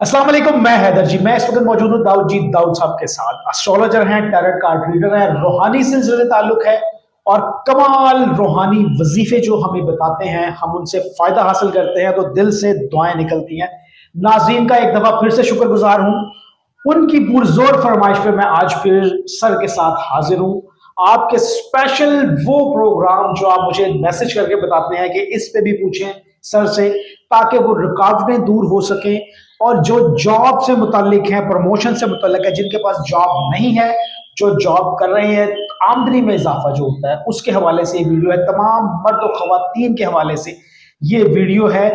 अस्सलाम वालेकुम, मैं हैदर जी। मैं इस वक्त मौजूद हूँ दाऊद जी दाऊद साहब के साथ। एस्ट्रोलॉजर हैं, टैरोट कार्ड रीडर हैं, रूहानी सिलसिले से ताल्लुक है और कमाल रूहानी वजीफे जो हमें बताते हैं, हम उनसे फायदा हासिल करते हैं तो दिल से दुआएं निकलती हैं। नाज़रीन का एक दफा फिर से शुक्रगुजार हूँ। उनकी पुरजोर फरमाइश पे मैं आज फिर सर के साथ हाजिर हूँ। आपके स्पेशल वो प्रोग्राम जो आप मुझे मैसेज करके बताते हैं कि इस पे भी पूछें सर से, ताकि वो रुकावटें दूर हो सकें। और जो जॉब से मुतालिक है, प्रमोशन से मुतालिक है, जिनके पास जॉब नहीं है, जो जॉब कर रहे हैं, आमदनी में इजाफा जो होता है उसके हवाले से ये वीडियो है। तमाम मर्द और खवातीन के हवाले से ये वीडियो है।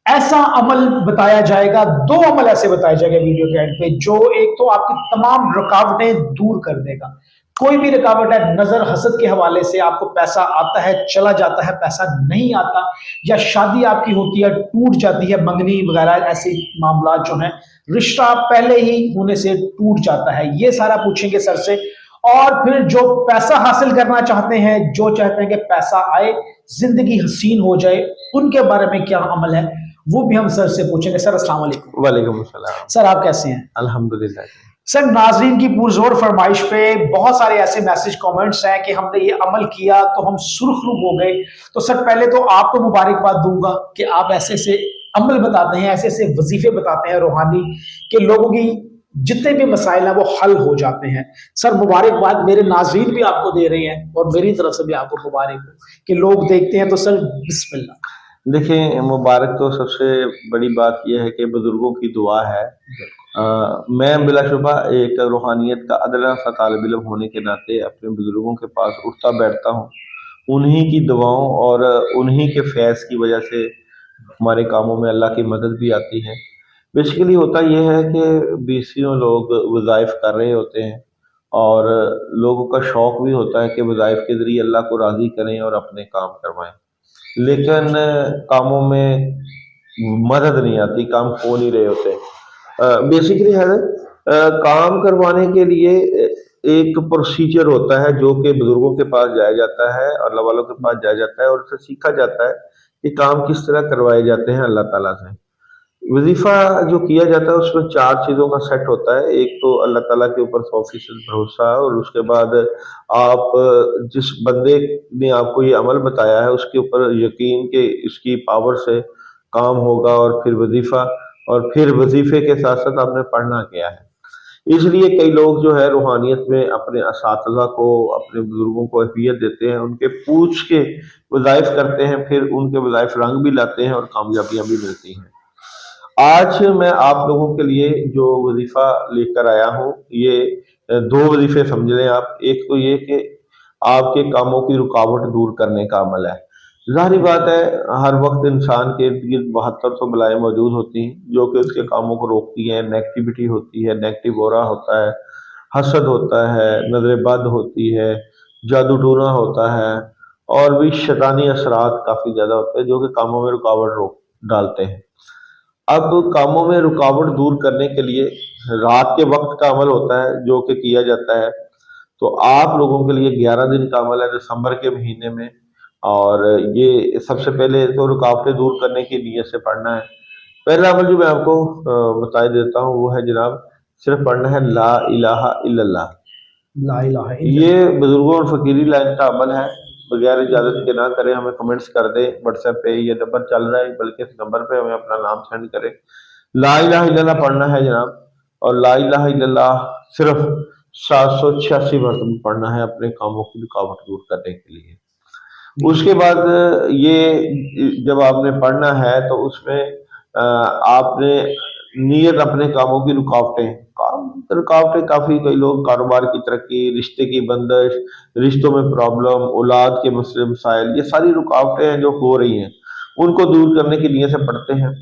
ऐसा अमल बताया जाएगा, दो अमल ऐसे बताए जाएंगे वीडियो के एंड पे, जो एक तो आपकी तमाम रुकावटें दूर कर देगा। कोई भी रुकावट है, नजर हसद के हवाले से, आपको पैसा आता है चला जाता है, पैसा नहीं आता, या शादी आपकी होती है टूट जाती है, मंगनी वगैरह ऐसे मामला जो है, रिश्ता पहले ही होने से टूट जाता है, ये सारा पूछेंगे सर से। और फिर जो पैसा हासिल करना चाहते हैं, जो चाहते हैं कि पैसा आए, जिंदगी हसीन हो जाए, उनके बारे में क्या अमल है, वो भी हम सर से पूछेंगे। सर अस्सलाम वालेकुम। वालेकुम अस्सलाम। सर आप कैसे हैं? अल्हम्दुलिल्लाह। सर नाजरीन की पुरजोर फरमाइश पे बहुत सारे ऐसे मैसेज कमेंट्स हैं कि हमने ये अमल किया तो हम सुरखरू हो गए। तो सर पहले तो आपको मुबारकबाद दूंगा कि आप ऐसे ऐसे अमल बताते हैं, ऐसे ऐसे वजीफे बताते हैं रूहानी, कि लोगों की जितने भी मसाइल हैं वो हल हो जाते हैं। सर मुबारकबाद, मेरे नाजरीन भी आपको दे रहे हैं और मेरी तरफ से भी आपको मुबारक हो कि लोग देखते हैं। तो सर बिस्मिल्लाह। देखिए, मुबारक तो सबसे बड़ी बात यह है कि बुजुर्गों की दुआ है। मैं बिलाशुबा एक रूहानियत का अदला सा तालिब इल्म होने के नाते अपने बुजुर्गों के पास उठता बैठता हूँ। उन्हीं की दुआओं और उन्हीं के फैज़ की वजह से हमारे कामों में अल्लाह की मदद भी आती है। बेसिकली होता यह है कि बीसियों लोग वज़ाइफ कर रहे होते हैं और लोगों का शौक़ भी होता है कि वज़ाइफ के ज़रिए अल्लाह को राज़ी करें और अपने काम करवाएँ। लेकिन कामों में मदद नहीं आती, काम हो नहीं रहे होते। बेसिकली है काम करवाने के लिए एक प्रोसीजर होता है जो कि बुजुर्गों के पास जाया जाता है, अल्लाह वालों के पास जाया जाता है और उससे सीखा जाता है कि काम किस तरह करवाए जाते हैं अल्लाह ताला से। वजीफा जो किया जाता है उसमें चार चीज़ों का सेट होता है। एक तो अल्लाह ताला के ऊपर 100% भरोसा, और उसके बाद आप जिस बंदे ने आपको ये अमल बताया है उसके ऊपर यकीन कि इसकी पावर से काम होगा, और फिर वजीफा, और फिर वजीफे के साथ साथ आपने पढ़ना क्या है। इसलिए कई लोग जो है रूहानियत में अपने असातिज़ा को, अपने बुजुर्गों को अहमियत देते हैं, उनके पूछ के वज़ाइफ करते हैं, फिर उनके वज़ाइफ रंग भी लाते हैं और कामयाबियाँ भी मिलती हैं। आज मैं आप लोगों के लिए जो वजीफा लेकर आया हूँ, ये दो वजीफे समझ लें आप। एक तो ये कि आपके कामों की रुकावट दूर करने का अमल है। ज़ाहिर बात है, हर वक्त इंसान के इर्द गिर्द 7200 बलाएं मौजूद होती हैं जो कि उसके कामों को रोकती हैं। नेगेटिविटी होती है, नेगेटिव ऑरा होता है, हसद होता है, नजर बद होती है, जादू टोना होता है, और भी शैतानी असरात काफ़ी ज़्यादा होते हैं जो कि कामों में रुकावट रोक डालते हैं। अब कामों में रुकावट दूर करने के लिए रात के वक्त का अमल होता है जो कि किया जाता है। तो आप लोगों के लिए 11 दिन का अमल है दिसंबर के महीने में, और ये सबसे पहले तो रुकावटें दूर करने की नीयत से पढ़ना है। पहला अमल जो मैं आपको बता देता हूँ वो है जनाब, सिर्फ पढ़ना है ला इलाहा इल्लल्लाह। ला इलाहा ये इल्लल्लाह। बुजुर्गों और फकीरी लाइन का अमल है। बगैर इजाज़त के ना करें, हमें कमेंट्स कर दें व्हाट्सएप पे, ये नंबर चल रहा है, बल्कि इस नंबर पे हमें अपना नाम सेंड करें। ला इलाहा इल्लल्लाह पढ़ना है जनाब, और ला इलाहा इल्लल्लाह सिर्फ 786 मरतबा पढ़ना है अपने कामों की रुकावट दूर करने के लिए। उसके बाद ये जब आपने पढ़ना है तो उसमें आपने नियत अपने कामों की रुकावटें, काम रुकावटें काफ़ी, कई लोग कारोबार की तरक्की, रिश्ते की बंदिश, रिश्तों में प्रॉब्लम, औलाद के मसले मसाइल, ये सारी रुकावटें हैं जो हो रही हैं, उनको दूर करने की नीयत से पढ़ते हैं।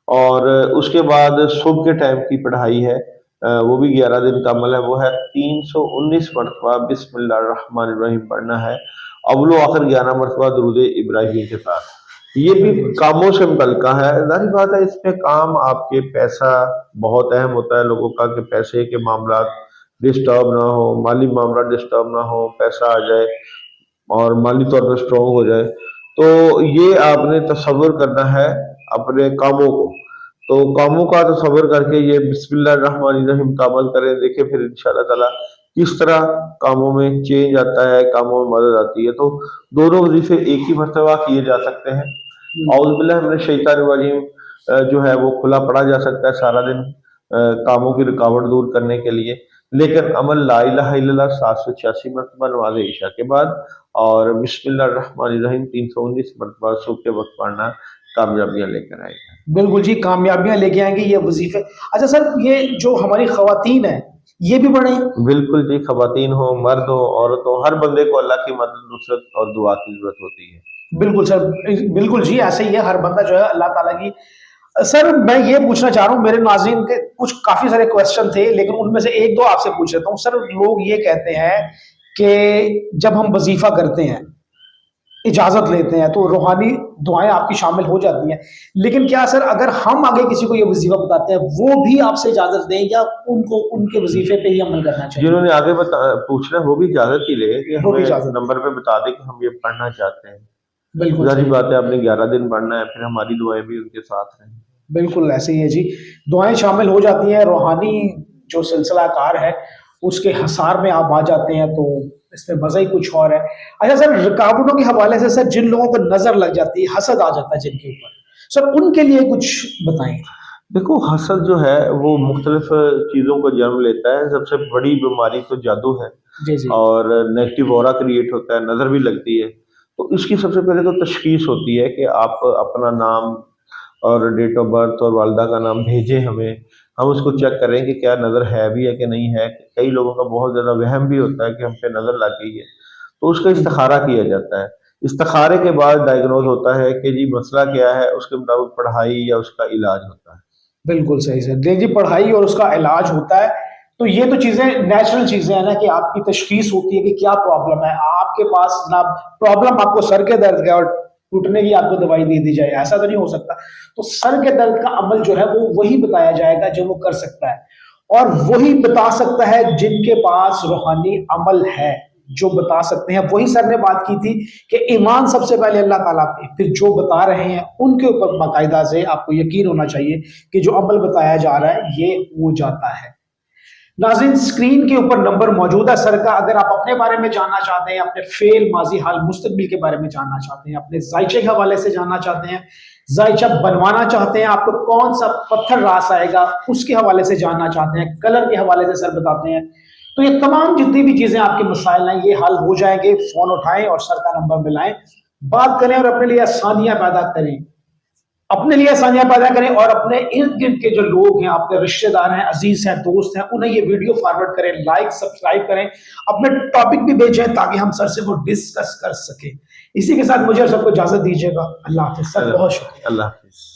और उसके बाद सुबह के टाइम की पढ़ाई है, वो भी 11 दिन का अमल है, वो है 319 मरतबा बिस्मिल्लाहिर्रहमानिर्रहीम पढ़ना है, अव्वल व आखिर 11 मरतबा दुरूद इब्राहिमी के साथ। ये भी कामों से मुतल्लिका है। ज़ाहिर बात है, इसमें काम आपके पैसा बहुत अहम होता है लोगों का, कि पैसे के मामला डिस्टर्ब ना हो, माली मामला डिस्टर्ब ना हो, पैसा आ जाए और माली तौर पर स्ट्रॉन्ग हो जाए। तो ये आपने तसव्वुर करना है अपने कामों को। تو کاموں کا تصور کر کے یہ بسم اللہ الرحمن الرحیم کا عمل کریں، دیکھیں پھر انشاءاللہ تعالیٰ کس طرح کاموں میں چینج آتا ہے، کاموں میں مدد آتی ہے۔ تو دونوں وظیفے ایک ہی مرتبہ کیے جا سکتے ہیں۔ اعوذ باللہ من الشیطان الرجیم جو ہے وہ کھلا پڑا جا سکتا ہے سارا دن کاموں کی رکاوٹ دور کرنے کے لیے، لیکن عمل لا الہ الا اللہ 786 مرتبہ نماز عشاء کے بعد اور بسم اللہ الرحمن الرحیم 319 مرتبہ صبح کے وقت پڑھنا کامیابیاں لے کر آئے گا۔ بالکل جی، کامیابیاں لے کے آئیں گے یہ وظیفے۔ اچھا سر، یہ جو ہماری خواتین ہیں یہ بھی پڑھیں؟ بالکل جی، خواتین ہو، مرد ہو، عورت ہو، ہر بندے کو اللہ کی مدد، نصرت اور دعا کی ضرورت ہوتی ہے۔ بالکل سر، بالکل جی، ایسے ہی ہے، ہر بندہ جو ہے اللہ تعالیٰ کی۔ سر میں یہ پوچھنا چاہ رہا ہوں، میرے ناظرین کے کچھ کافی سارے کوسچن تھے لیکن ان میں سے ایک دو آپ سے پوچھ لیتا ہوں۔ سر لوگ یہ کہتے ہیں کہ جب ہم وظیفہ کرتے ہیں، اجازت لیتے ہیں، تو روحانی دعائیں آپ کی شامل ہو جاتی ہیں، لیکن کیا سر اگر ہم آگے کسی کو یہ وظیفہ بتاتے ہیں وہ بھی آپ سے اجازت دیں یا ان کو ان کے وظیفے پہ ہی عمل کرنا چاہیے؟ جنہوں نے آگے پوچھنا ہے وہ بھی اجازت ہی لے کہ وہ بھی ہمیں اجازت نمبر پہ بتا دیں کہ ہم یہ پڑھنا چاہتے ہیں۔ بالکل ظاہری صحیح۔ بات ہے، آپ نے 11 دن پڑھنا ہے، پھر ہماری دعائیں بھی ان کے ساتھ رہیں۔ بالکل ایسے ہی ہے جی، دعائیں شامل ہو جاتی ہیں، روحانی جو سلسلہ کار ہے اس کے حصار میں آپ آ جاتے ہیں، تو اس میں مزہ ہی کچھ اور ہے۔ اچھا سر، رکاوٹوں کے حوالے سے سر جن لوگوں کو نظر لگ جاتی ہے، حسد آ جاتا ہے جن کے اوپر، سر ان کے لیے کچھ بتائیں۔ دیکھو حسد جو ہے وہ مختلف چیزوں کو جنم لیتا ہے۔ سب سے بڑی بیماری تو جادو ہے جی جی اور نیگیٹو اورا کریٹ ہوتا ہے، نظر بھی لگتی ہے۔ تو اس کی سب سے پہلے تو تشخیص ہوتی ہے کہ آپ اپنا نام اور ڈیٹ آف برتھ اور والدہ کا نام بھیجیں ہمیں، ہم اس کو چیک کریں کہ کیا نظر ہے بھی ہے کہ نہیں ہے۔ کئی لوگوں کا بہت زیادہ وہم بھی ہوتا ہے کہ ہم پہ نظر لگ گئی ہے، تو اس کا استخارہ کیا جاتا ہے۔ استخارے کے بعد ڈائگنوز ہوتا ہے کہ جی مسئلہ کیا ہے، اس کے مطابق پڑھائی یا اس کا علاج ہوتا ہے۔ بالکل صحیح سر، جی پڑھائی اور اس کا علاج ہوتا ہے۔ تو یہ تو چیزیں نیچرل چیزیں ہیں نا کہ آپ کی تشخیص ہوتی ہے کہ کیا پرابلم ہے آپ کے پاس۔ جناب پرابلم آپ کو سر کے درد کا اور ٹوٹنے کی آپ کو دوائی دے دی جائے، ایسا تو نہیں ہو سکتا۔ تو سر کے درد کا عمل جو ہے وہ وہی بتایا جائے گا جو وہ کر سکتا ہے، اور وہی بتا سکتا ہے جن کے پاس روحانی عمل ہے، جو بتا سکتے ہیں۔ وہی سر نے بات کی تھی کہ ایمان سب سے پہلے اللہ تعالیٰ پہ، پھر جو بتا رہے ہیں ان کے اوپر باقاعدہ سے آپ کو یقین ہونا چاہیے کہ جو عمل بتایا جا رہا ہے یہ ہو جاتا ہے۔ ناظرین اسکرین کے اوپر نمبر موجود ہے سر کا، اگر آپ اپنے بارے میں جاننا چاہتے ہیں، اپنے فعل، ماضی، حال، مستقبل کے بارے میں جاننا چاہتے ہیں، اپنے ذائچے کے حوالے سے جاننا چاہتے ہیں، ذائچہ بنوانا چاہتے ہیں، آپ کو کون سا پتھر راس آئے گا اس کے حوالے سے جاننا چاہتے ہیں، کلر کے حوالے سے سر بتاتے ہیں، تو یہ تمام جتنی بھی چیزیں آپ کے مسائل ہیں یہ حل ہو جائیں گے۔ فون اٹھائیں اور سر کا نمبر ملائیں، بات کریں اور اپنے لیے آسانیاں پیدا کریں، اپنے لیے آسانیاں پیدا کریں، اور اپنے ارد گرد کے جو لوگ ہیں، آپ کے رشتہ دار ہیں، عزیز ہیں، دوست ہیں، انہیں یہ ویڈیو فارورڈ کریں، لائک سبسکرائب کریں، اپنے ٹاپک بھی بھیجیں تاکہ ہم سر سے وہ ڈسکس کر سکیں۔ اسی کے ساتھ مجھے سب کو اجازت دیجیے گا، اللہ حافظ سر، بہت شکریہ۔ اللہ حافظ۔